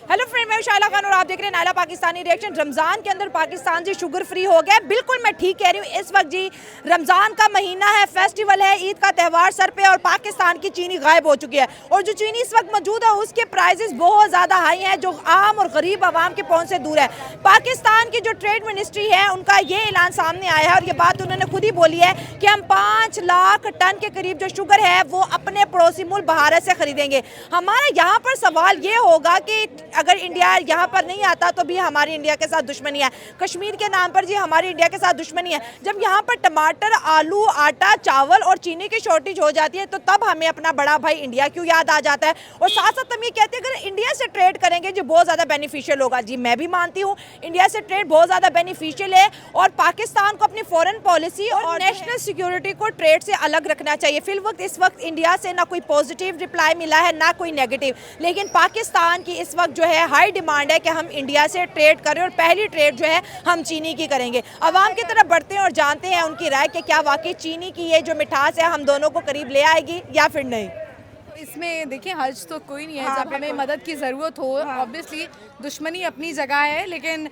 Hello friend, मैं शाइला खान और आप देख रहे हैं नायला पाकिस्तानी रिएक्शन। रमज़ान के अंदर पाकिस्तान जी शुगर फ्री हो गया। बिल्कुल मैं ठीक कह रही हूँ। इस वक्त जी रमज़ान का महीना है, फेस्टिवल है, ईद का त्यौहार सर पे और पाकिस्तान की चीनी गायब हो चुकी है। और जो चीनी इस वक्त मौजूद है उसके प्राइसेस बहुत ज़्यादा हाई हैं, जो आम और गरीब आवाम के पहुँच से दूर है। पाकिस्तान की जो ट्रेड मिनिस्ट्री है उनका ये ऐलान सामने आया है और ये बात उन्होंने खुद ही बोली है कि हम 5 लाख टन के करीब जो शुगर है वो अपने पड़ोसी मुल्क भारत से खरीदेंगे। हमारा यहाँ पर सवाल ये होगा कि अगर इंडिया यहाँ पर नहीं आता तो भी हमारी इंडिया के साथ दुश्मनी है। कश्मीर के नाम पर जी हमारी इंडिया के साथ दुश्मनी है। जब यहाँ पर टमाटर, आलू, आटा, चावल और चीनी की शॉर्टेज हो जाती है तो तब हमें अपना बड़ा भाई इंडिया क्यों याद आ जाता है। और साथ साथ हम ये कहते हैं अगर इंडिया से ट्रेड करेंगे जो बहुत ज़्यादा बेनिफिशियल होगा। जी मैं भी मानती हूँ इंडिया से ट्रेड बहुत ज़्यादा बेनिफिशियल है और पाकिस्तान को अपनी फॉरेन पॉलिसी और नेशनल सिक्योरिटी को ट्रेड से अलग रखना चाहिए। फिल वक्त इस वक्त इंडिया से ना कोई पॉजिटिव रिप्लाई मिला है ना कोई नेगेटिव, लेकिन पाकिस्तान की इस वक्त जो है हाई डिमांड है कि हम इंडिया से ट्रेड करें और पहली ट्रेड जो है हम चीनी की करेंगे। आवाम की तरफ बढ़ते हैं और जानते हैं उनकी राय कि क्या वाकई चीनी की ये जो मिठास है हम दोनों को करीब ले आएगी या फिर नहीं। इसमें देखिए हर्ज तो कोई नहीं है। जब हमें मदद की ज़रूरत हो, ऑब्वियसली दुश्मनी अपनी जगह है, लेकिन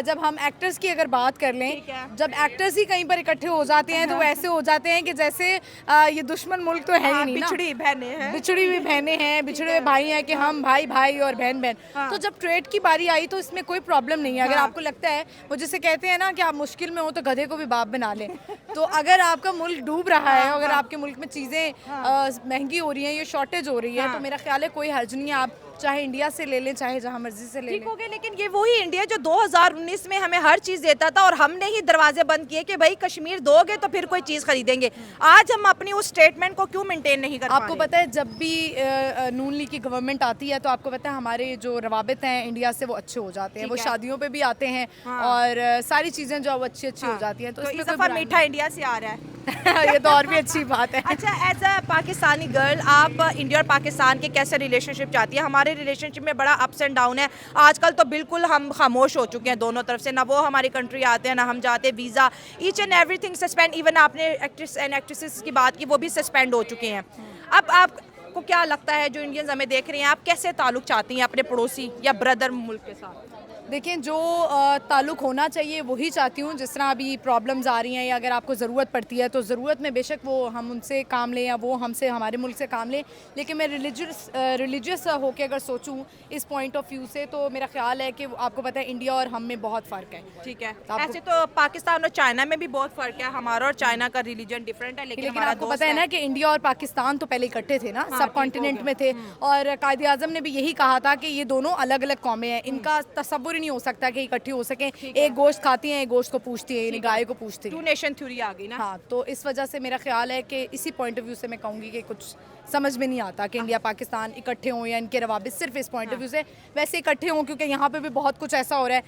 जब हम एक्टर्स की अगर बात कर लें, जब एक्टर्स ही कहीं पर इकट्ठे हो जाते हैं तो वैसे हो जाते हैं कि जैसे ये दुश्मन मुल्क तो है ही नहीं ना। बिछड़ी बहनें हैं, बिछड़ी हुई बहनें हैं, बिछड़े हुए भाई हैं कि हम भाई भाई और बहन बहन। तो जब ट्रेड की बारी आई तो इसमें कोई प्रॉब्लम नहीं है। अगर आपको लगता है, वो जिसे कहते हैं ना कि आप मुश्किल में हो तो गधे को भी बाप बना लें, तो अगर आपका मुल्क डूब रहा है, अगर आपके मुल्क में चीज़ें महंगी हो रही हैं, ये शॉर्टेज हो रही है, तो मेरा ख्याल है कोई हर्ज नहीं है। आप चाहे इंडिया से ले लें चाहे जहां मर्जी से ले लें। ठीक हो गया, लेकिन ये वही इंडिया जो 2019 में हमें हर चीज़ देता था और हमने ही दरवाजे बंद किए कि भाई कश्मीर दोगे तो फिर कोई चीज़ खरीदेंगे। आज हम अपनी उस स्टेटमेंट को क्यों मेंटेन नहीं कर आपको पता है जब भी नून लीग की गवर्नमेंट आती है तो आपको पता है हमारे जो रवाबित हैं इंडिया से वो अच्छे हो जाते हैं। वो शादियों पे भी आते हैं और सारी चीज़ें जो अच्छी अच्छी हो जाती हैं। तो इस दफा मीठा इंडिया से आ रहा है ये तो और भी अच्छी बात है। अच्छा, एज अ पाकिस्तानी गर्ल आप इंडिया और पाकिस्तान के कैसे रिलेशनशिप चाहती है? हमारे रिलेशनशिप में बड़ा अप्स एंड डाउन है। आजकल तो बिल्कुल हम खामोश हो चुके हैं दोनों तरफ से, ना वो हमारी कंट्री आते हैं ना हम जाते। Visa each and everything suspend. Even आपने एक्ट्रेस एंड एक्ट्रेसेस की बात की, वो भी सस्पेंड हो चुके हैं। अब आपको क्या लगता है जो इंडियंस हमें देख रहे हैं, आप कैसे ताल्लुक चाहती हैं अपने पड़ोसी या ब्रदर मुल्क के साथ? देखिए जो ताल्लुक़ होना चाहिए वही चाहती हूँ। जिस तरह अभी प्रॉब्लम्स आ रही हैं या अगर आपको ज़रूरत पड़ती है तो ज़रूरत में बेशक वो हम उनसे काम लें या वो हमसे हमारे मुल्क से काम लें, लेकिन मैं रिलीजियस होकर अगर सोचूं इस पॉइंट ऑफ व्यू से तो मेरा ख्याल है कि आपको पता है इंडिया और हम में बहुत फ़र्क है। ठीक है, ऐसे तो पाकिस्तान और चाइना में भी बहुत फ़र्क है। हमारा और चाइना का रिलीजन डिफरेंट है, लेकिन आपको पता है ना कि इंडिया और पाकिस्तान तो पहले इकट्ठे थे ना, सब कॉन्टिनेंट में थे। और कायदे आज़म ने भी यही कहा था कि ये दोनों अलग अलग कौमें हैं, इनका तसव्वुर नहीं हो सकता कि इकट्ठी हो सकें। एक गोश्त खाती हैं, एक गोश्त को पूछती है, यानी गाय को पूछती है। टू नेशन थ्योरी आ गई ना। हाँ, तो इस वजह से मेरा ख्याल है कि इसी पॉइंट ऑफ व्यू से मैं कहूँगी कि कुछ समझ में नहीं आता कि इंडिया पाकिस्तान इकट्ठे हों या इनके रवाबित सिर्फ इस पॉइंट ऑफ व्यू से वैसे इकट्ठे हों, क्योंकि यहाँ पे भी बहुत कुछ ऐसा हो रहा है।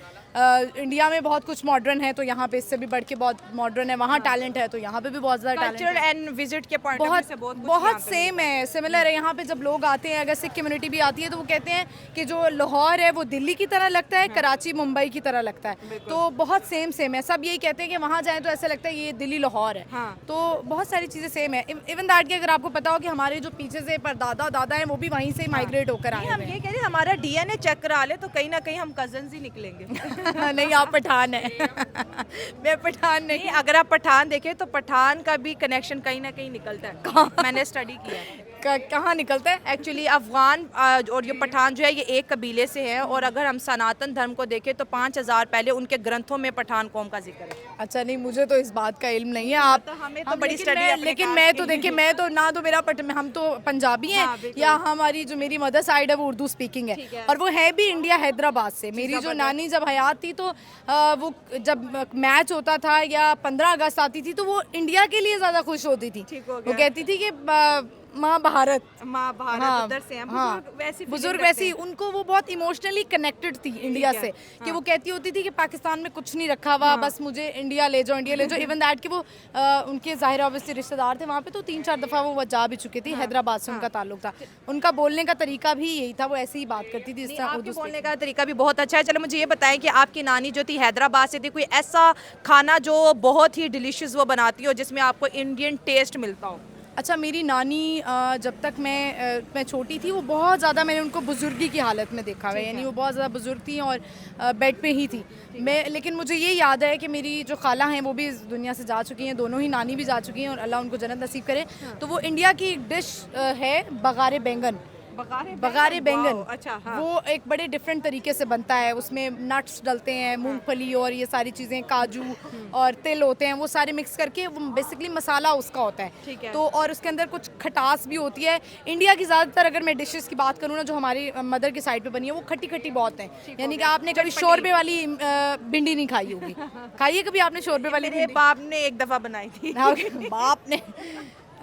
इंडिया में बहुत कुछ मॉडर्न है तो यहाँ पे इससे भी बढ़ के बहुत मॉडर्न है। वहाँ टैलेंट है तो यहाँ पे भी बहुत ज़्यादा कल्चरल एंड विजिट के पॉइंट ऑफ व्यू से बहुत सेम है, सिमिलर है। यहाँ पे जब लोग आते हैं, अगर सिख कम्युनिटी भी आती है तो वो कहते हैं कि जो लाहौर है वो दिल्ली की तरह लगता है, कराची मुंबई की तरह लगता है, तो बहुत सेम है। सब यही कहते हैं कि वहाँ जाएँ तो ऐसा लगता है ये दिल्ली लाहौर है। तो बहुत सारी चीज़ें सेम है। इवन दैट कि अगर आपको पता हो कि हमारे जो पीछे से दादा हैं वो भी वहीं से माइग्रेट होकर आए हैं। हम ये कह रहे हैं हमारा डीएनए चेक करा ले तो कहीं ना कहीं हम कजन्स ही निकलेंगे। नहीं, आप पठान हैं। मैं पठान नहीं। अगर आप पठान देखें तो पठान का भी कनेक्शन कहीं ना कहीं निकलता है। मैंने स्टडी किया है। कहाँ निकलता है? एक्चुअली अफगान और ये पठान जो है ये एक कबीले से है और अगर हम सनातन धर्म को देखें तो 5000 पहले उनके ग्रंथों में पठान कौम का जिक्र है। अच्छा, नहीं मुझे तो इस बात का इल्म नहीं है। आप तो हमें तो बड़ी स्टडी है, लेकिन मैं तो देखिए मैं तो ना तो मेरा हम तो पंजाबी हैं या हमारी जो मेरी मदर साइड है वो उर्दू स्पीकिंग है और वो है भी इंडिया हैदराबाद से। मेरी जो नानी जब हयात थी तो वो जब मैच होता था या 15 अगस्त आती थी तो वो इंडिया के लिए ज़्यादा खुश होती थी। वो कहती थी कि माँ भारत उधर से हैं। बुजुर्ग वैसी उनको वो बहुत इमोशनली कनेक्टेड थी इंडिया से कि वो कहती होती थी कि पाकिस्तान में कुछ नहीं रखा हुआ, बस मुझे इंडिया ले जाओ, इंडिया ले जाओ। इवन दैट कि वो उनके ज़ाहिर ऑब्वियसली रिश्तेदार थे वहाँ पे, तो 3-4 दफ़ा वो जा भी चुकी थी। हैदराबाद से उनका ताल्लुक था। उनका बोलने का तरीका भी यही था, वो ऐसे ही बात करती थी। आपके बोलने का तरीका भी बहुत अच्छा है। चलो मुझे ये बताएं कि आपकी नानी जो थी हैदराबाद से थी, कोई ऐसा खाना जो बहुत ही डिलीशियस वो बनाती हो जिसमें आपको इंडियन टेस्ट मिलता हो? अच्छा, मेरी नानी जब तक मैं छोटी थी, वो बहुत ज़्यादा, मैंने उनको बुजुर्गी की हालत में देखा है, यानी वो बहुत ज़्यादा बुजुर्ग थी और बेड पे ही थी। लेकिन मुझे ये याद है कि मेरी जो खाला हैं वो भी इस दुनिया से जा चुकी हैं, दोनों ही नानी भी जा चुकी हैं और अल्लाह उनको जन्नत नसीब करे। तो वो इंडिया की एक डिश है बगारे बैंगन। बगारे बैंगन, अच्छा, हाँ। वो एक बड़े डिफरेंट तरीके से बनता है, उसमें नट्स डलते हैं, मूंगफली और ये सारी चीज़ें, काजू और तिल होते हैं, वो सारे मिक्स करके वो बेसिकली मसाला उसका होता है। ठीक है। तो और उसके अंदर कुछ खटास भी होती है। इंडिया की ज़्यादातर अगर मैं डिशेस की बात करूँ ना, जो हमारी मदर की साइड पे बनी है, वो खट्टी खट्टी बहुत है। यानी कि आपने कभी शोरबे वाली भिंडी नहीं खाई होगी। खाई है कभी आपने शोरबे वाली मेरे भिंडी? बाप ने एक दफा बनाई थी। बाप ने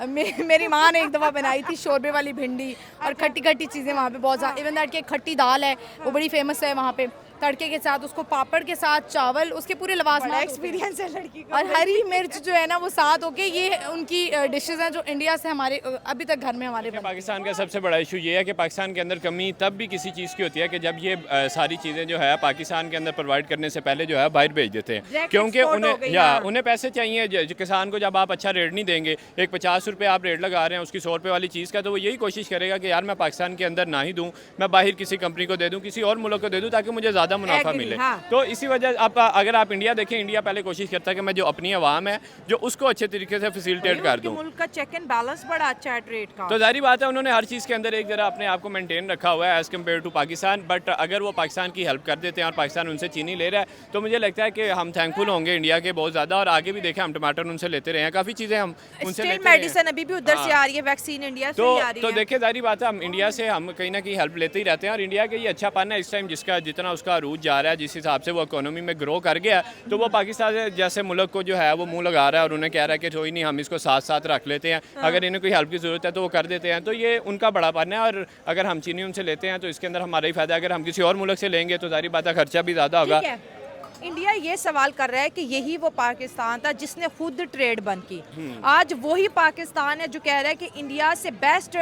मेरी माँ ने एक दफ़ा बनाई थी शोरबे वाली भिंडी और खट्टी खट्टी चीज़ें वहाँ पे बहुत ज़्यादा। इवन दैट की एक खट्टी दाल है, वो बड़ी फेमस है वहाँ पे, तड़के के साथ, उसको पापड़ के साथ, चावल, उसके पूरे लवाजमात एक्सपीरियंस है लड़की का। और हरी मिर्च जो है ना वो साथ होके, ये उनकी डिशेस हैं जो इंडिया से हमारे अभी तक घर में हमारे बनती हैं। पाकिस्तान का सबसे बड़ा इशू ये है कि पाकिस्तान के अंदर कमी तब भी किसी चीज़ की होती है कि जब ये सारी चीज़ें जो है पाकिस्तान के अंदर प्रोवाइड करने से पहले जो है बाहर भेज देते हैं, Direct क्योंकि export हो गई, हाँ। उन्हें पैसे चाहिए। जो किसान को जब आप अच्छा रेट नहीं देंगे, एक 50 रुपये आप रेट लगा रहे हैं उसकी 100 रुपये वाली चीज़ का, तो वो यही कोशिश करेगा कि यार मैं पाकिस्तान के अंदर ना ही दूँ, मैं बाहर किसी कंपनी को दे दूँ, किसी और मुल्क को दे दूँ, ताकि मुझे ज़्यादा मुनाफा Agree, मिले। हाँ। तो इसी वजह अगर आप इंडिया देखें, इंडिया पहले कोशिश करता है कि मैं जो अपनी आवाम है जो उसको अच्छे तरीके से फैसिलिटेट कर दूँ। मुल्क का चेक एंड बैलेंस बड़ा अच्छा है ट्रेड का। तो जारी बात है उन्होंने हर चीज़ के अंदर एक जरा अपने आप को मेंटेन रखा हुआ है as compare to Pakistan. But अगर वो पाकिस्तान की हेल्प कर देते हैं और पाकिस्तान उनसे चीनी ले रहा है, तो मुझे लगता है कि हम थैंकफुल होंगे इंडिया के बहुत ज़्यादा। और आगे भी देखें, हम टमाटर उनसे लेते रहे हैं, काफ़ी चीज़ें हम उनसे लेते रहे हैं। मेडिसिन अभी भी उधर से आ रही है, वैक्सीन इंडिया से ही आ रही तो है। देखिए जारी बात है, हम इंडिया से हम कहीं ना कहीं हेल्प लेते ही रहते हैं। और इंडिया का ये अच्छा पाना है इस टाइम, जिसका जितना उसका अरूज जा रहा है, जिस हिसाब से वो इकोनॉमी में ग्रो कर गया, तो वो पाकिस्तान जैसे मुल्क को जो है वो मुंह लगा रहा है और उन्हें कह रहा है कि कोई नहीं, हम इसको साथ साथ रख लेते हैं, अगर इन्हें कोई हेल्प की ज़रूरत है तो वो कर देते हैं। तो ये उनका बड़ा पाना है। और अगर हम चीनी उनसे लेते हैं तो इसके अंदर हमारा ही फायदा है। अगर हम किसी और मुल्क से लेंगे तो जारी बात है खर्चा भी ज़्यादा होगा। ठीक है। इंडिया ये सवाल कर रहा है कि यही वो पाकिस्तान था जिसने खुद ट्रेड बंद की। आज वही पाकिस्तान है जो कह रहा है कि इंडिया से बेस्ट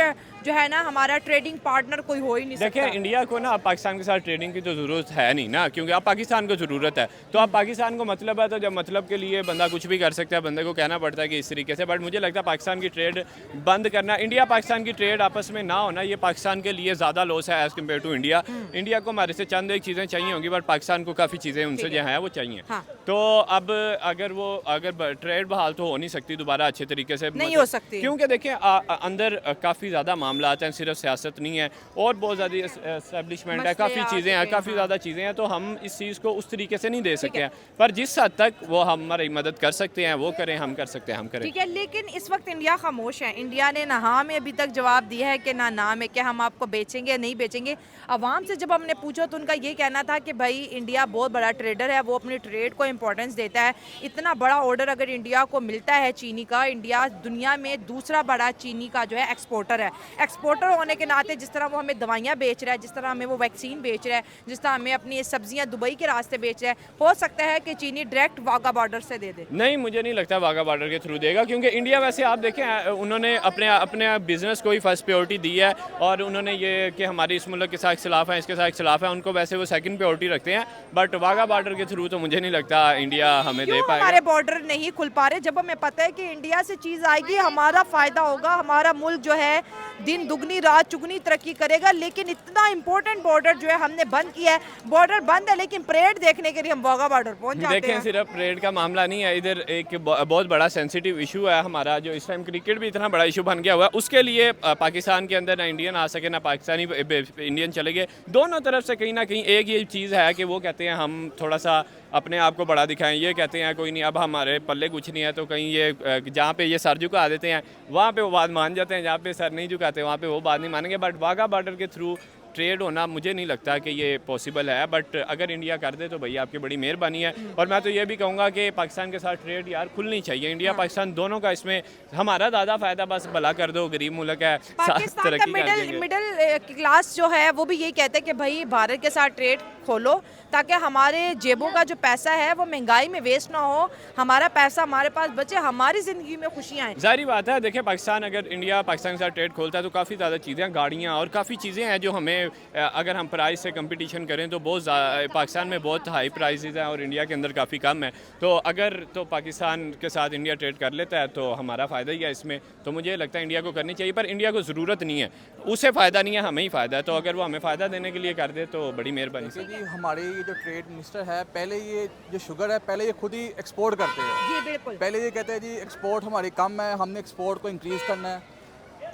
जो है ना हमारा ट्रेडिंग पार्टनर कोई हो ही नहीं सकता। देखिए, इंडिया को ना अब पाकिस्तान के साथ ट्रेडिंग की तो ज़रूरत है नहीं ना, क्योंकि अब पाकिस्तान को ज़रूरत है। तो अब पाकिस्तान को मतलब है, तो जब मतलब के लिए बंदा कुछ भी कर सकता है, बंदे को कहना पड़ता है कि इस तरीके से। बट मुझे लगता है पाकिस्तान की ट्रेड बंद करना, इंडिया पाकिस्तान की ट्रेड आपस में ना होना, ये पाकिस्तान के लिए ज़्यादा लॉस है as compare to India. India को हमारे से चंद एक चीज़ें चाहिए होंगी, बट पाकिस्तान को काफ़ी चीज़ें उनसे जो है वो चाहिए। हाँ। तो अब अगर ट्रेड बहाल तो हो नहीं सकती दोबारा अच्छे तरीके से, नहीं हो सकती, क्योंकि देखिए अंदर काफ़ी ज़्यादा मामला हैं, सिर्फ सियासत नहीं है और बहुत ज़्यादा एस्टेब्लिशमेंट है, काफ़ी चीज़ें हैं, काफ़ी ज़्यादा चीज़ें हैं। तो हम इस चीज़ को उस तरीके से नहीं दे सकते हैं, पर जिस हद तक वो हमारी मदद कर सकते हैं वो करें, हम कर सकते हैं हम करें। ठीक है, लेकिन इस वक्त इंडिया खामोश है। इंडिया ने ना हाँ में अभी तक जवाब दिया है कि ना ना में, क्या हम आपको बेचेंगे या नहीं बेचेंगे। अवाम से जब हमने पूछा तो उनका ये कहना था कि भाई इंडिया बहुत बड़ा ट्रेडर है, वो अपनी ट्रेड को इंपॉर्टेंस देता है। इतना बड़ा ऑर्डर अगर इंडिया को मिलता है चीनी का, इंडिया दुनिया में दूसरा बड़ा चीनी का जो है एक्सपोर्टर है। एक्सपोर्टर होने के नाते जिस तरह वो हमें दवाइयाँ बेच रहा है, जिस तरह हमें वो वैक्सीन बेच रहा है, जिस तरह हमें अपनी सब्जियाँ दुबई के रास्ते बेच रहा है, हो सकता है कि चीनी डायरेक्ट वाघा बॉर्डर से दे दे। नहीं, मुझे नहीं लगता वाघा बॉर्डर के थ्रू देगा, क्योंकि इंडिया वैसे आप देखें उन्होंने अपने बिजनेस को ही फर्स्ट प्रायोरिटी दी है। और उन्होंने ये कि हमारी इस मुल्क के साथ खिलाफ है, इसके साथ खिलाफ है, उनको वैसे वो सेकंड प्रायोरिटी रखते हैं। बट वाघा बॉर्डर के थ्रू तो मुझे नहीं लगता इंडिया हमें दे पाएगा। हमारे बॉर्डर नहीं खुल पा रहे, जब हमें पता है कि इंडिया से चीज़ आएगी हमारा फ़ायदा होगा, हमारा मुल्क जो है दिन दुगनी रात चुगनी तरक्की करेगा। लेकिन इतना इंपॉर्टेंट बॉर्डर जो है हमने बंद किया है। बॉर्डर बंद है लेकिन परेड देखने के लिए हम वाघा बॉर्डर पहुंच जाते देखें, हैं। सिर्फ परेड का मामला नहीं है, इधर एक बहुत बड़ा सेंसिटिव इशू है हमारा, जो इस टाइम क्रिकेट भी इतना बड़ा इशू बन गया हुआ है। उसके लिए पाकिस्तान के अंदर ना इंडियन आ सके ना पाकिस्तानी इंडियन चले गए। दोनों तरफ से कहीं ना कहीं एक ये चीज़ है कि वो कहते हैं हम थोड़ा सा अपने आप को बड़ा दिखाएं, ये कहते हैं कोई नहीं अब हमारे पल्ले कुछ नहीं है, तो कहीं ये जहाँ पे ये सर झुका देते हैं वहाँ पे वो बात मान जाते हैं, जहाँ पे सर नहीं झुकाते वहाँ पे वो बात नहीं मानेंगे। बट वाघा बॉर्डर के थ्रू ट्रेड होना मुझे नहीं लगता कि ये पॉसिबल है। बट अगर इंडिया कर दे तो भैया आपकी बड़ी मेहरबानी है। और मैं तो ये भी कहूँगा कि पाकिस्तान के साथ ट्रेड यार खुलनी चाहिए। इंडिया पाकिस्तान दोनों का इसमें हमारा ज़्यादा फ़ायदा, बस भला कर दो, गरीब मुल्क है, पाकिस्तान का मिडिल क्लास जो है वो भी यही कहते हैं कि भाई भारत के साथ ट्रेड खोलो ताकि हमारे जेबों का जो पैसा है वो महंगाई में वेस्ट ना हो, हमारा पैसा हमारे पास बचे, हमारी ज़िंदगी में खुशियाँ आएँ। जाहिर बात है, देखिए पाकिस्तान अगर इंडिया पाकिस्तान के साथ ट्रेड खोलता है तो काफ़ी ज़्यादा चीज़ें, गाड़ियाँ और काफ़ी चीज़ें हैं जो हमें अगर हम प्राइस से कंपटीशन करें तो बहुत पाकिस्तान में बहुत हाई प्राइसेस हैं और इंडिया के अंदर काफ़ी कम है। तो अगर तो पाकिस्तान के साथ इंडिया ट्रेड कर लेता है तो हमारा फ़ायदा ही है इसमें। तो मुझे लगता है इंडिया को करनी चाहिए, पर इंडिया को ज़रूरत नहीं है, उसे फ़ायदा नहीं है, हमें ही फ़ायदा है। तो अगर वो हमें फ़ायदा देने के लिए कर दे तो बड़ी मेहरबानी से। जी हमारे ये जो ट्रेड मिनिस्टर है, पहले ये जो शुगर है पहले ये खुद ही एक्सपोर्ट करते हैं। जी बिल्कुल। पहले ये कहते हैं जी एक्सपोर्ट हमारी कम है, हमने एक्सपोर्ट को इंक्रीज़ करना है।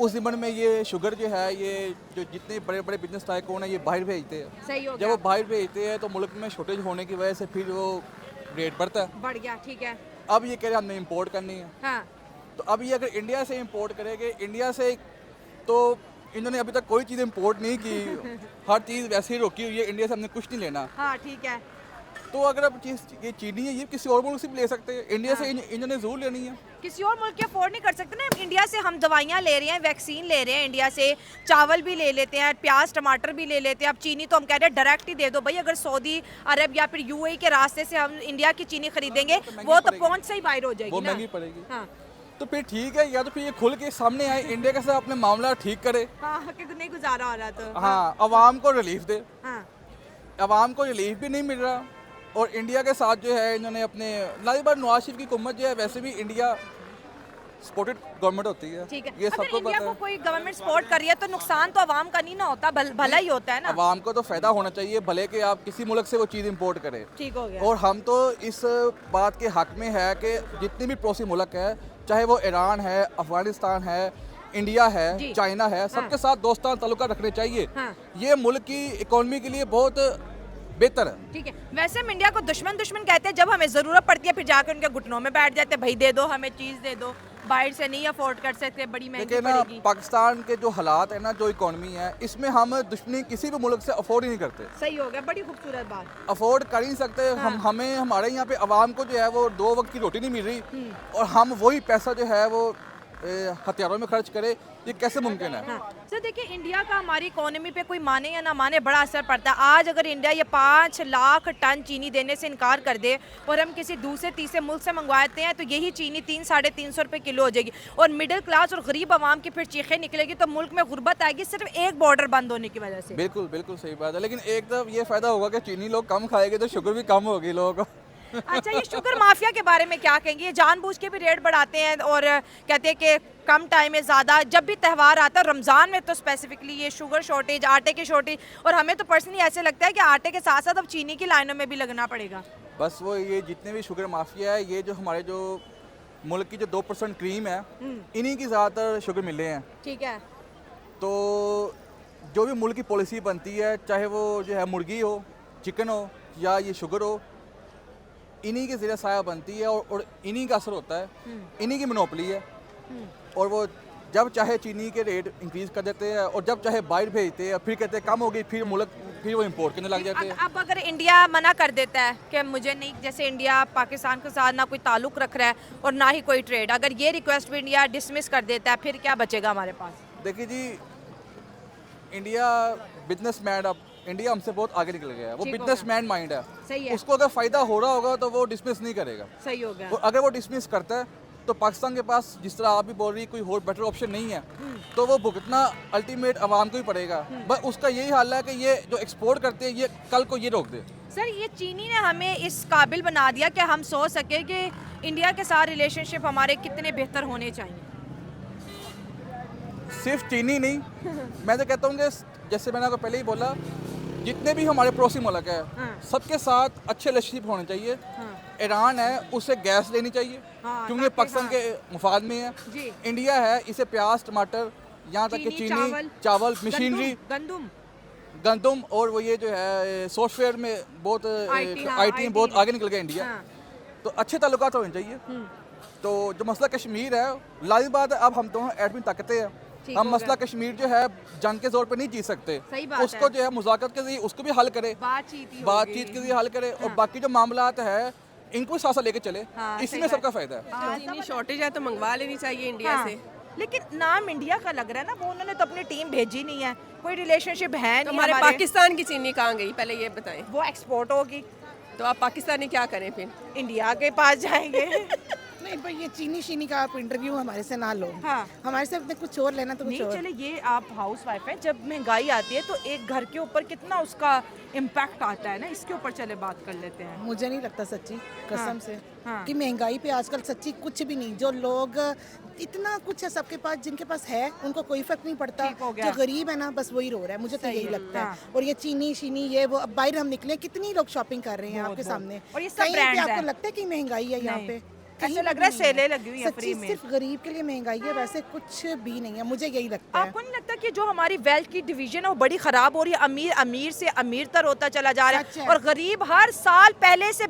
उस ज़िम्मन में ये शुगर जो है, ये जो जितने बड़े बड़े बिजनेस टाइकून हैं ये बाहर भेजते हैं। सही हो जब वो बाहर भेजते हैं तो मुल्क में शॉर्टेज होने की वजह से फिर वो रेट बढ़ता है। बढ़ गया, ठीक है। अब ये कह रहे हैं हमने इंपोर्ट करनी है। हाँ तो अब ये अगर इंडिया से इंपोर्ट करेंगे, इंडिया से तो इन्होंने अभी तक कोई चीज़ इंपोर्ट नहीं की, हर चीज़ वैसे ही रोकी हुई है, इंडिया से हमने कुछ नहीं लेना। हाँ ठीक है। तो अगर अब चीज़ ये चीनी है ये किसी और मुल्क से भी ले सकते हैं, इंडिया से इन्होंने ज़रूर लेनी है। किसी और मुल्क के अफोर्ड नहीं कर सकते ना। इंडिया से हम दवाइयाँ ले रहे हैं, वैक्सीन ले रहे हैं, इंडिया से चावल भी ले लेते हैं, प्याज टमाटर भी ले लेते हैं। अब चीनी तो हम कह रहे हैं डायरेक्ट ही दे दो भाई। अगर सऊदी अरब या फिर यूएई के रास्ते से हम इंडिया की चीनी खरीदेंगे वो तो पहुँच से ही बाहर हो जाएगी, वो ना महंगी पड़ेगी। हाँ तो फिर ठीक है, या तो फिर ये खुल के सामने आए, इंडिया के साथ अपने मामला ठीक करे। हाँ कि नहीं गुजारा हो रहा तो। हाँ अवाम को रिलीफ दे। हाँ अवाम को रिलीफ भी नहीं मिल रहा और इंडिया के साथ जो है इन्होंने अपने लाइफ बार नवाज शरीफ की हुकूमत जो है, वैसे भी इंडिया सपोर्टेड गवर्नमेंट होती है, ठीक है। ये अगर सबको इंडिया पता को है। कोई गवर्नमेंट सपोर्ट कर रही है तो नुकसान तो अवाम का नहीं ना होता, भला ही होता है ना। अवाम को तो फ़ायदा होना चाहिए, भले कि आप किसी मुल्क से वो चीज़ इंपोर्ट करें। ठीक हो गया। और हम तो इस बात के हक में है कि जितने भी पड़ोसी मुल्क है, चाहे वो ईरान है, अफगानिस्तान है, इंडिया जी। है, चाइना है, सबके साथ दोस्ताना ताल्लुकात रखने चाहिए। हाँ। ये मुल्क की इकॉनमी के लिए बहुत बेहतर है। ठीक है। वैसे हम इंडिया को दुश्मन कहते हैं, जब हमें ज़रूरत पड़ती है फिर जाकर उनके घुटनों में बैठ जाते हैं, भाई दे दो हमें चीज़ दे दो, बाहर से नहीं अफोर्ड कर सकते, बड़ी महंगी देखिए ना, पड़ेगी। पाकिस्तान के जो हालात है ना, जो इकॉनमी है, इसमें हम दुश्मनी किसी भी मुल्क से अफोर्ड ही नहीं करते, सही हो गया, बड़ी खूबसूरत बात। अफोर्ड कर ही नहीं सकते। हमें हमारे यहाँ पे अवाम को जो है वो 2 वक्त की रोटी नहीं मिल रही और हम वही पैसा जो है वो हथियारों में खर्च करे, ये कैसे मुमकिन है? हाँ सर देखिए, इंडिया का हमारी इकोनॉमी पे कोई माने या ना माने बड़ा असर पड़ता है। आज अगर इंडिया ये 5 लाख टन चीनी देने से इनकार कर दे और हम किसी दूसरे तीसरे मुल्क से मंगवाते हैं तो यही चीनी 300-350 रुपये किलो हो जाएगी और मिडिल क्लास और गरीब आवाम की फिर चीखें निकलेगी, तो मुल्क में गुर्बत आएगी सिर्फ एक बॉर्डर बंद होने की वजह से। बिल्कुल बिल्कुल सही बात है, लेकिन एक तरफ ये फ़ायदा होगा कि चीनी लोग कम खाएंगे तो शुगर भी कम होगी लोगों को। अच्छा, ये शुगर माफिया के बारे में क्या कहेंगे? ये जानबूझ के भी रेट बढ़ाते हैं और कहते हैं कि कम टाइम में ज़्यादा, जब भी त्यौहार आता है रमज़ान में तो स्पेसिफिकली ये शुगर शॉर्टेज, आटे की शॉर्टेज, और हमें तो पर्सनली ऐसे लगता है कि आटे के साथ साथ अब चीनी की लाइनों में भी लगना पड़ेगा। बस वो ये जितने भी शुगर माफिया है, ये जो हमारे जो मुल्क की जो 2% क्रीम है, इन्हीं की ज़्यादातर शुगर मिले हैं। ठीक है। तो जो भी मुल्क की पॉलिसी बनती है, चाहे वो जो है मुर्गी हो, चिकन हो या ये शुगर हो, इन्हीं के ज़रिए साया बनती है और इन्हीं का असर होता है, इन्हीं की मोनोपली है। और वो जब चाहे चीनी के रेट इंक्रीज़ कर देते हैं और जब चाहे बाहर भेजते हैं, फिर कहते हैं कम हो गई, फिर वो इंपोर्ट करने लग जाते हैं। अब अगर इंडिया मना कर देता है कि मुझे नहीं, जैसे इंडिया पाकिस्तान के साथ ना कोई ताल्लुक रख रहा है और ना ही कोई ट्रेड, अगर ये रिक्वेस्ट भी इंडिया डिसमिस कर देता है, फिर क्या बचेगा हमारे पास? देखिए जी, इंडिया बिजनेसमैन, अब इंडिया हमसे बहुत आगे निकल गया है, वो ठीक हो बिजनेसमैन माइंड है। सही है। उसको अगर फ़ायदा हो रहा होगा तो वो डिसमिस नहीं करेगा। सही हो गया। और अगर वो डिसमिस करता है तो पाकिस्तान के पास, जिस तरह आप भी बोल रही, कोई और बेटर ऑप्शन नहीं है, तो वो भुगतना अल्टीमेट आवाम को ही पड़ेगा। बस उसका यही हाल है कि ये जो एक्सपोर्ट करते हैं, ये कल को ये रोक दे। सर ये चीनी ने हमें इस काबिल बना दिया कि हम सोच सके कि इंडिया के साथ रिलेशनशिप हमारे कितने बेहतर होने चाहिए। सिर्फ चीनी नहीं, मैं तो कहता हूँ कि जैसे मैंने आपको पहले ही बोला, जितने भी हमारे पड़ोसी मुल्क है, सबके साथ अच्छे रिलेशनशिप होने चाहिए। ईरान है, उसे गैस लेनी चाहिए क्योंकि पाकिस्तान के मुफाद में है। जी। इंडिया है, इसे प्याज, टमाटर, यहाँ तक कि चीनी, चावल, मशीनरी, गंदम और वो ये जो है सॉफ्टवेयर में बहुत IT में बहुत आगे निकल गया इंडिया। तो अच्छे ताल्लुकात होने चाहिए। तो जो मसला कश्मीर है, लाजिम बात है, अब हम दोनों एडमी ताकतें हैं, हम मसला कश्मीर जो है जंग के जोर पे नहीं जीत सकते। सही बात उसको जो है मुज़ाकरत के जरिए उसको भी हल करे, बातचीत के जरिए हल करे और बाकी जो मामलात है इनको साथ साथ लेके चले, इसमें सबका फायदा है। चीनी शॉर्टेज है तो मंगवा लेनी चाहिए इंडिया से। लेकिन नाम इंडिया का लग रहा है ना, वो उन्होंने तो अपनी टीम भेजी नहीं है, कोई रिलेशनशिप है नहीं हमारे पाकिस्तान की चीनी कहाँ गई, पहले ये बताएं। वो एक्सपोर्ट होगी तो आप पाकिस्तानी क्या करें फिर? इंडिया के पास जाएंगे। नहीं, नहीं भाई ये चीनी शीनी का आप इंटरव्यू हमारे से ना लो। हाँ। हमारे से अपने कुछ और लेना तो कुछ नहीं और। चले, ये आप हाउस वाइफ हैं, जब महंगाई आती है तो एक घर के ऊपर कितना उसका इम्पैक्ट आता है ना, इसके ऊपर चले बात कर लेते हैं। मुझे नहीं लगता सच्ची कसम से हाँ। कि महंगाई पे आजकल सच्ची कुछ भी नहीं। जो लोग इतना कुछ है सबके पास, जिनके पास है उनको कोई फर्क नहीं पड़ता। ठीक हो गया। जो गरीब है ना बस वही रो रहा है, मुझे तो सही यही है, लगता हाँ। है। और ये चीनी शीनी ये वो, अब बाहर हम निकले कितनी लोग शॉपिंग कर रहे हैं आपके सामने, और ये सब कहीं पे ब्रांड्स आपको हैं। लगता है कि महंगाई है यहाँ नहीं। पे? ऐसा कहीं लग पे रहा है नहीं है। सेलें लगी हुई हैं सच्ची फ्री में। सिर्फ गरीब के लिए महंगाई है, वैसे कुछ भी नहीं है, मुझे यही लगता है। आपको नहीं लगता कि जो हमारी वेल्थ की डिवीजन है वो बड़ी खराब हो रही है? अमीर अमीर से अमीरतर होता चला जा रहा सच है है। और गरीब हर साल पहले से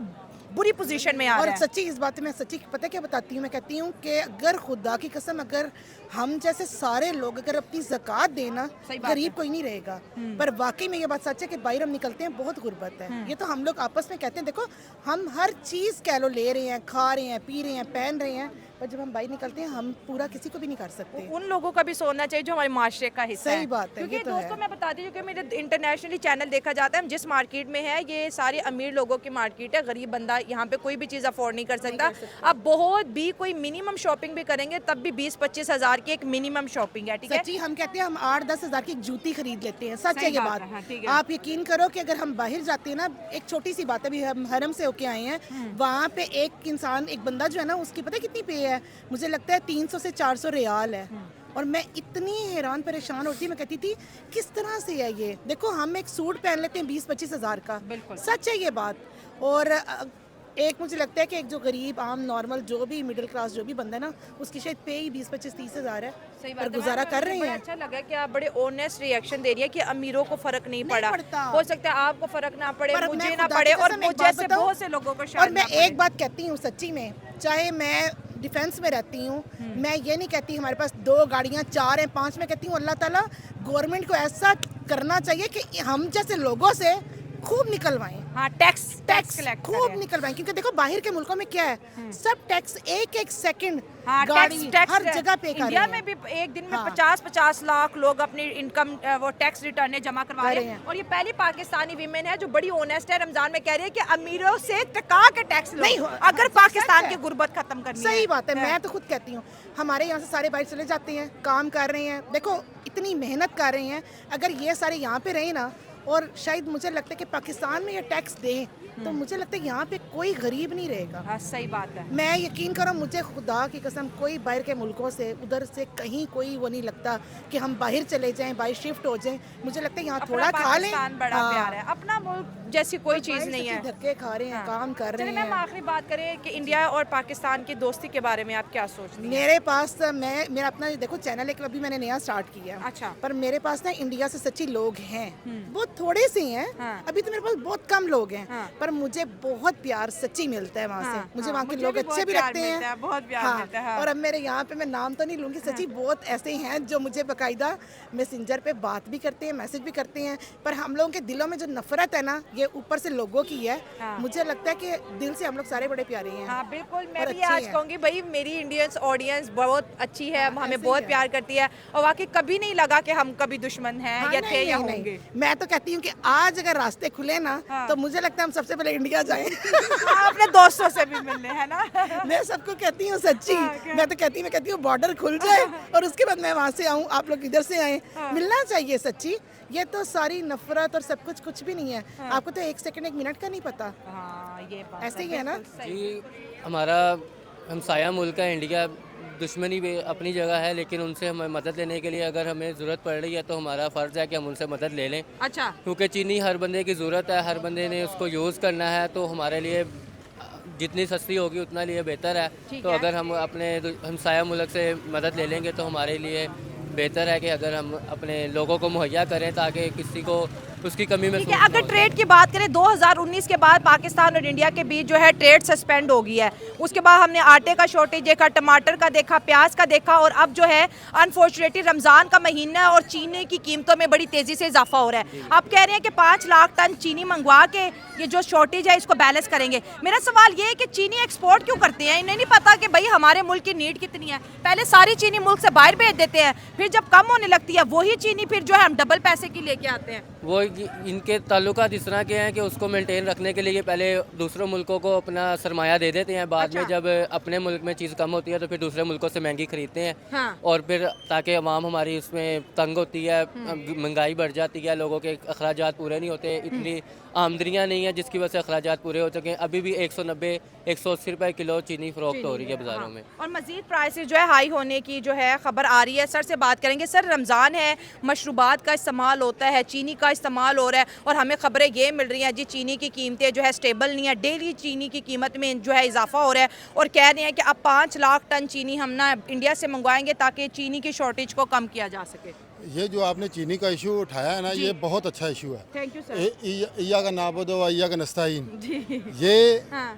बुरी पोजीशन में आ और रहा है। सच्ची इस बात में सच्ची पता क्या बताती हूँ, मैं कहती हूँ कि अगर खुदा की कसम अगर हम जैसे सारे लोग अगर अपनी ज़कात देना, सही बात गरीब कोई नहीं रहेगा। पर वाकई में ये बात सच है कि बाहर हम निकलते हैं बहुत गुर्बत है। ये तो हम लोग आपस में कहते हैं, देखो हम हर चीज़ कह लो ले रहे हैं, खा रहे हैं, पी रहे हैं, पहन रहे हैं, पर जब हम बाहर निकलते हैं हम पूरा किसी को भी नहीं कर सकते। उन लोगों का भी सोचना चाहिए जो हमारे माशरे का हिस्सा सही है। बात है, क्योंकि ये तो दोस्तों है। मैं बताती हूँ कि मेरे इंटरनेशनली चैनल देखा जाता है, हम जिस मार्केट में है ये सारे अमीर लोगों की मार्केट है, गरीब बंदा यहाँ पे कोई भी चीज़ अफोर्ड नहीं कर सकता। अब बहुत भी कोई मिनिमम शॉपिंग भी करेंगे तब भी 20-25 हज़ार की एक मिनिमम शॉपिंग है, ठीक है। सच्ची हम कहते हैं हम 8-10 हज़ार की एक जूती खरीद लेते हैं, सच सही है ये बात बात। है, हाँ, ठीक है। आप यकीन करो कि अगर हम बाहर जाते हैं ना, एक छोटी सी बात है, अभी हम हरम से होके आए हैं, वहाँ पे एक इंसान एक बंदा जो है ना उसकी पता है कितनी पे है, मुझे लगता है 300 से 400 रियाल है। और मैं इतनी हैरान परेशान होती, मैं कहती थी किस तरह से है ये। देखो हम एक सूट पहन लेते हैं 20-25 हज़ार का, बिल्कुल। सच है ये बात। और एक मुझे लगता है कि एक जो गरीब आम नॉर्मल जो भी मिडिल क्लास जो भी बंदा है ना, उसकी शायद पे ही 20-25-30 हज़ार है, सही पर बात है। गुजारा कर रहे बड़ा हैं। अच्छा लगा कि आप बड़े ऑनेस्ट रिएक्शन दे रही है कि अमीरों को फर्क नहीं पड़ा। पड़ता। हो सकता है आपको फर्क ना पड़े, पर मुझे मैं ना खुदा पड़े की और कसम एक मुझ बात जैसे बताऊं? बहुत से लोगों को और शायद मैं ना पड़े। एक बात कहती हूँ सच्ची में, चाहे मैं डिफेंस में रहती हूँ, मैं ये नहीं कहती हमारे पास 2 गाड़ियाँ 4 हैं 5, में कहती हूँ अल्लाह ताला गवर्नमेंट को ऐसा करना चाहिए कि हम जैसे लोगों से खूब निकलवाएं, हाँ, टैक्स कलेक्ट खूब निकलवाएं। क्योंकि देखो बाहर के मुल्कों में क्या है, सब टैक्स एक सेकंड हाँ, गाड़ी टैक्स हर जगह पे कर इंडिया रहे में हैं। भी एक दिन में हाँ। 50-50 लाख लोग अपनी इनकम वो टैक्स रिटर्न जमा करवा कर रहे रहे हैं। हैं। और ये पहली पाकिस्तानी वीमेन है जो बड़ी ऑनेस्ट है, रमजान में कह रही है कि अमीरों से टका के टैक्स लो नहीं हो- अगर हाँ, पाकिस्तान सच की है। गुर्बत खत्म करनी है। सही बात है, मैं तो खुद कहती हूँ हमारे यहाँ से सारे बाहर चले जाते हैं, काम कर रहे हैं, देखो इतनी मेहनत कर रहे हैं, अगर ये सारे यहाँ पे रहे ना, और शायद मुझे लगता है कि पाकिस्तान में ये टैक्स दें तो मुझे लगता है यहाँ पे कोई गरीब नहीं रहेगा। हाँ, सही बात है। मैं यकीन करो मुझे खुदा की कसम कोई बाहर के मुल्कों से उधर से कहीं कोई वो नहीं लगता कि हम बाहर चले जाएं, बाहर शिफ्ट हो जाएं। मुझे लगता है यहाँ अपना थोड़ा खा लें। पाकिस्तान बड़ा हाँ। प्यार है, अपना मुल्क जैसी कोई चीज़ बाहर नहीं सच्ची है। धक्के खा रहे हैं, हाँ। काम कर रहे चलिए मैम, हैं। आखिरी बात करें कि इंडिया और पाकिस्तान की दोस्ती के बारे में आप क्या सोचती हैं? मेरे पास मेरा अपना देखो चैनल एक अभी मैंने नया स्टार्ट किया है। अच्छा। पर मेरे पास ना इंडिया से सच्ची लोग हैं, बहुत थोड़े से हैं। हाँ। अभी तो मेरे पास बहुत कम लोग हैं। हाँ। पर मुझे बहुत प्यार सच्ची मिलता है वहाँ हाँ, से। मुझे हाँ, वहाँ के मुझे लोग भी अच्छे बहुत भी प्यार लगते मिलता है, हैं, बहुत प्यार हाँ। मिलता है, हाँ। और अब मेरे यहाँ पे मैं नाम तो नहीं लूँगी, सच्ची बहुत ऐसे हैं जो मुझे बाकायदा मैसेंजर पे बात भी करते हैं, मैसेज भी करते हैं। पर हम लोगों के दिलों में जो नफरत है ना, ये ऊपर से लोगों की है। हाँ। मुझे लगता है कि दिल से हम लोग सारे बड़े प्यारे हैं। हाँ बिल्कुल, मैं और भी अच्छी आज है। कहूँगी भाई मेरी इंडियन ऑडियंस बहुत अच्छी है, हमें ऐसे ही बहुत है। प्यार करती है और वाकई कभी नहीं लगा कि हम कभी दुश्मन हैं हाँ, या नहीं, थे या नहीं, होंगे। नहीं। मैं तो कहती हूँ कि आज अगर रास्ते खुले ना, हाँ। तो मुझे लगता है हम सबसे पहले इंडिया जाएं। हाँ, अपने दोस्तों से भी मिलने, है ना? मैं सबको कहती हूँ सच्ची, हाँ, क्या? मैं तो कहती हूँ बॉर्डर खुल जाए और उसके बाद मैं वहाँ से आऊँ, आप लोग इधर से आए, हाँ। मिलना चाहिए सच्ची। ये तो सारी नफरत और सब कुछ भी नहीं है। आपको तो 1 सेकंड 1 मिनट का नहीं पता। हाँ, ये बात ऐसे ही है ना? बिल्कुल सही। जी, हमारा हमसाया मुल्क है इंडिया, दुश्मनी भी अपनी जगह है, लेकिन उनसे हमें मदद लेने के लिए अगर हमें ज़रूरत पड़ रही है तो हमारा फ़र्ज़ है कि हम उनसे मदद ले लें, अच्छा, क्योंकि चीनी हर बंदे की ज़रूरत है, हर बंदे ने उसको यूज़ करना है, तो हमारे लिए जितनी सस्ती होगी उतना लिए बेहतर है। ठीक तो है। अगर हम अपने हमसाया मुल्क से मदद ले लेंगे तो हमारे लिए बेहतर है कि अगर हम अपने लोगों को मुहैया करें ताकि किसी को उसकी कमी में ठीक है। अगर ट्रेड की बात करें 2019 के बाद पाकिस्तान और इंडिया के बीच जो है ट्रेड सस्पेंड हो गई है, उसके बाद हमने आटे का शॉर्टेज देखा, टमाटर का देखा, प्याज का देखा और अब जो है अनफॉर्चुनेटली रमज़ान का महीना है और चीनी की कीमतों में बड़ी तेज़ी से इजाफा हो रहा है। आप कह रहे हैं कि 5 लाख टन चीनी मंगवा के ये जो शॉर्टेज है इसको बैलेंस करेंगे। मेरा सवाल ये है कि चीनी एक्सपोर्ट क्यों करते हैं? इन्हें नहीं पता कि भाई हमारे मुल्क की नीड कितनी है? पहले सारी चीनी मुल्क से बाहर भेज देते हैं, फिर जब कम होने लगती है वही चीनी फिर जो है हम डबल पैसे की लेके आते हैं। वो इनके ताल्लुकात इस तरह के हैं कि उसको मेंटेन रखने के लिए ये पहले दूसरों मुल्कों को अपना सरमाया दे देते हैं, बाद में जब अपने मुल्क में चीज़ कम होती है तो फिर दूसरे मुल्कों से महंगी खरीदते हैं। हाँ। और फिर ताकि अवाम हमारी उसमें तंग होती है, महंगाई बढ़ जाती है, लोगों के अखराजात पूरे नहीं होते, इतनी आमदनियाँ नहीं है जिसकी वजह से अखराजात पूरे हो सकें। अभी भी 190-180 रुपये किलो चीनी फ़रोख्त हो रही है बाज़ारों में। और मज़ीद प्राइसेस जो है हाई होने की जो है ख़बर आ रही है। सर से बात करेंगे। सर, रमज़ान है, मशरूबात का इस्तेमाल होता है, चीनी का इस्तेमाल हो रहा है और हमें ख़बरें ये मिल रही हैं जी चीनी की कीमतें जो है स्टेबल नहीं है, डेली चीनी की कीमत में जो है इजाफा हो रहा है और कह रहे हैं कि अब 5 लाख टन चीनी हम ना इंडिया से मंगवाएंगे ताकि चीनी की शॉर्टेज को कम किया जा सके। ये जो आपने चीनी का इशू उठाया है ना, ये बहुत अच्छा इशू है। Thank you sir. इया का नाबुदो इया का नस्ताइन, ये हाँ।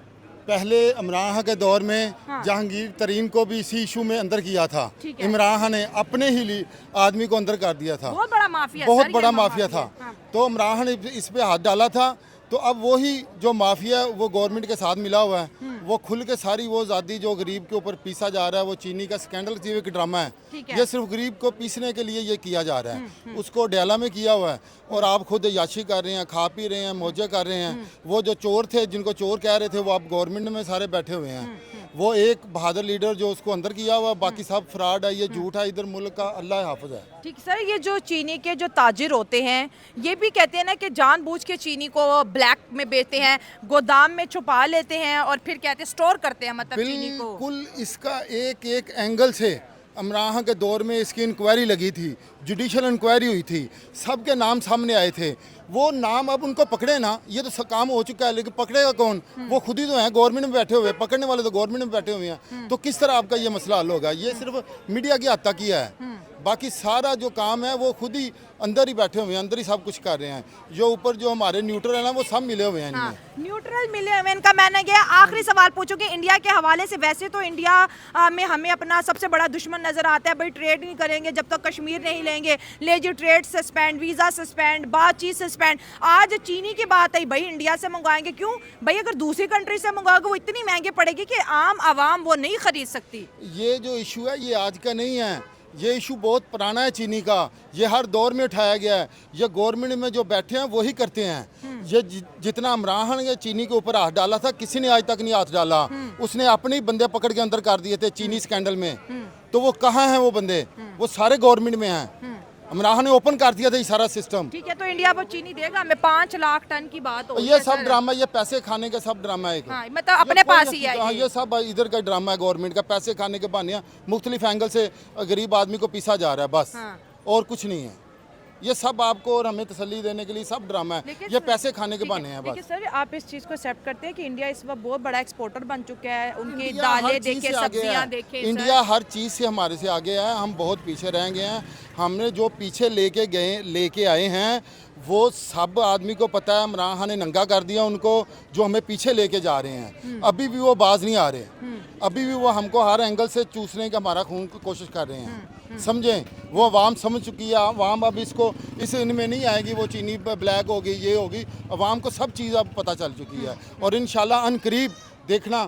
पहले इमरान खां के दौर में जहांगीर तरीन को भी इसी इशू में अंदर किया था। इमरान खां ने अपने ही आदमी को अंदर कर दिया था। बहुत बड़ा माफिया, बहुत सर, बड़ा ये माफिया था। तो इमरान खां ने इस पे हाथ डाला था, तो अब वही जो माफिया है वो गवर्नमेंट के साथ मिला हुआ है। वो खुल के सारी वो आज़ादी जो गरीब के ऊपर पीसा जा रहा है, वो चीनी का स्कैंडल की एक ड्रामा है। ये सिर्फ गरीब को पीसने के लिए ये किया जा रहा है। उसको डेला में किया हुआ है और आप खुद याशी कर रहे हैं, खा पी रहे हैं, मौजे कर रहे हैं। वो जो चोर थे, जिनको चोर कह रहे थे, वो अब गवर्नमेंट में सारे बैठे हुए हैं। वो एक बहादुर लीडर जो उसको अंदर किया हुआ, बाकी सब फ्रॉड है, ये झूठ है। इधर मुल्क का अल्लाह हाफिज है। ठीक सर, ये जो चीनी के जो ताजिर होते हैं ये भी कहते हैं ना कि जानबूझ के चीनी को ब्लैक में बेचते हैं, गोदाम में छुपा लेते हैं और फिर कहते हैं स्टोर करते हैं, मतलब चीनी को। बिल्कुल इसका एक एक एंगल से इमरान खां के दौर में इसकी इंक्वायरी लगी थी, जुडिशल इंक्वायरी हुई थी, सबके नाम सामने आए थे। वो नाम अब उनको पकड़े ना, ये तो काम हो चुका है, लेकिन पकड़ेगा कौन? वो खुद ही तो हैं, गवर्नमेंट में बैठे हुए, पकड़ने वाले तो गवर्नमेंट में बैठे हुए हैं। तो किस तरह आपका ये मसला हल होगा? ये सिर्फ मीडिया की हद तक ही है, बाकी सारा जो काम है वो खुद ही अंदर ही बैठे हुए हैं, अंदर ही सब कुछ कर रहे हैं। जो ऊपर जो हमारे न्यूट्रल है ना, वो सब मिले हुए हैं इनमें। न्यूट्रल मिले हुए इनका मानना है। आखिरी सवाल पूछूंगी इंडिया के हवाले से। वैसे तो इंडिया में हमें अपना सबसे बड़ा दुश्मन नजर आता है, भाई ट्रेड नहीं करेंगे जब तक कश्मीर नहीं लेंगे, ले जी ट्रेड सस्पेंड, वीज़ा सस्पेंड, बातचीत सस्पेंड। आज चीनी की बात आई, भाई इंडिया से मंगवाएंगे। क्यों भाई? अगर दूसरी कंट्री से मंगवाओगे वो इतनी महंगी पड़ेगी कि आम आवाम वो नहीं खरीद सकती। ये जो इशू है ये आज का नहीं है, ये इशू बहुत पुराना है चीनी का। ये हर दौर में उठाया गया है। ये गवर्नमेंट में जो बैठे हैं वही करते हैं। ये जितना इमरान खान ने चीनी के ऊपर हाथ डाला था, किसी ने आज तक नहीं हाथ डाला। उसने अपने ही बंदे पकड़ के अंदर कर दिए थे चीनी स्कैंडल में। तो वो कहाँ हैं वो बंदे? वो सारे गवर्नमेंट में हैं। इमरान खान ने ओपन कर दिया था ये सारा सिस्टम। ठीक है, तो इंडिया वो चीनी देगा हमें? 5 लाख टन की बात हो। ये सब ड्रामा, ये पैसे खाने का सब ड्रामा है। हाँ, मतलब अपने पास ही है ये सब इधर का ड्रामा है गवर्नमेंट का। पैसे खाने के बहाने मुख्तलिफ एंगल से गरीब आदमी को पीसा जा रहा है बस, और कुछ नहीं है। ये सब आपको और हमें तसल्ली देने के लिए सब ड्रामा है। ये पैसे खाने के बहाने हैं बस। सर, आप इस चीज़ को एक्सेप्ट करते हैं कि इंडिया इस वक्त बहुत बड़ा एक्सपोर्टर बन चुका है? उनकी दालें देखें, सब्जियां देखें, इंडिया हर चीज़ से हमारे से आगे है। हम बहुत पीछे रह गए हैं। हमने जो पीछे लेके आए हैं वो सब आदमी को पता है। इमरान खान ने नंगा कर दिया उनको, जो हमें पीछे लेके जा रहे हैं। अभी भी वो बाज नहीं आ रहे, अभी भी वो हमको हर एंगल से चूसने का हमारा खून की कोशिश कर रहे हैं। समझें, वो अवाम समझ चुकी है। अवाम अब इसको इस इनमें नहीं आएगी वो चीनी ब्लैक होगी, ये होगी। अवाम को सब चीज़ अब पता चल चुकी है। और इंशाल्लाह अनकरीब देखना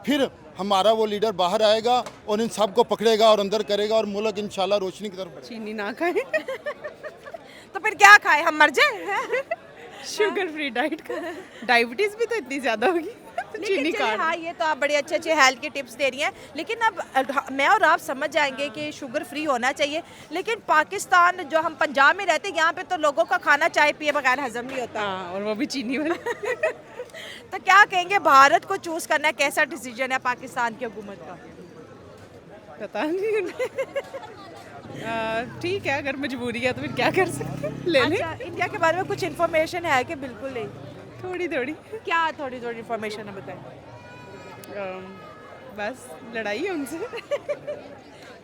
फिर हमारा वो लीडर बाहर आएगा और इन सब को पकड़ेगा और अंदर करेगा और मुल्क इंशाल्लाह रोशनी की तरफ। चीनी ना खाएं। तो फिर क्या खाए? हम मर जाए? शुगर फ्री डाइट का। डायबिटीज भी तो इतनी ज्यादा होगी, तो चीनी का। हाँ, ये तो आप बड़े अच्छे अच्छे हेल्थ के टिप्स दे रही हैं, लेकिन अब मैं और आप समझ जाएंगे कि शुगर फ्री होना चाहिए। लेकिन पाकिस्तान, जो हम पंजाब में रहते हैं, यहाँ पे तो लोगों का खाना चाय पिए बगैर हजम नहीं होता। हाँ, और वो भी चीनी वाला। तो क्या कहेंगे, भारत को चूज करना कैसा डिसीजन है पाकिस्तान की हुकूमत का? पता नहीं। ठीक है, अगर मजबूरी है तो फिर क्या कर सकते हैं, ले लें। अच्छा, इंडिया के बारे में कुछ इन्फॉर्मेशन है कि बिल्कुल नहीं? थोड़ी थोड़ी। क्या थोड़ी थोड़ी इन्फॉर्मेशन है, बताएं। बस लड़ाई है उनसे।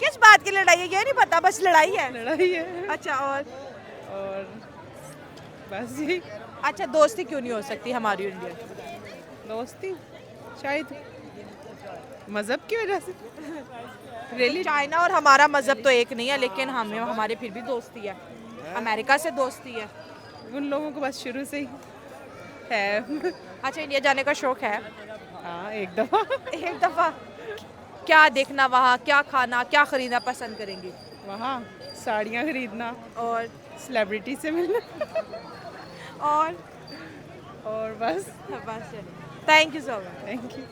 किस बात की लड़ाई है ये नहीं पता, बस लड़ाई है। लड़ाई है। अच्छा, और बस यही। अच्छा, दोस्ती क्यों नहीं हो सकती हमारी इंडिया? दोस्ती शायद मज़हब की वजह से। रियली चाइना और हमारा मज़हब तो एक नहीं है, लेकिन हमारे फिर भी दोस्ती है। अमेरिका से दोस्ती है। उन लोगों को बस शुरू से ही है। अच्छा, इंडिया जाने का शौक है? हाँ, एक दफ़ा। एक दफ़ा? क्या देखना वहाँ, क्या खाना, क्या खरीदना पसंद करेंगे? वहाँ साड़ियाँ खरीदना और सेलिब्रिटी से मिलना। और और बस बस चलिए, thank you so much. Thank you.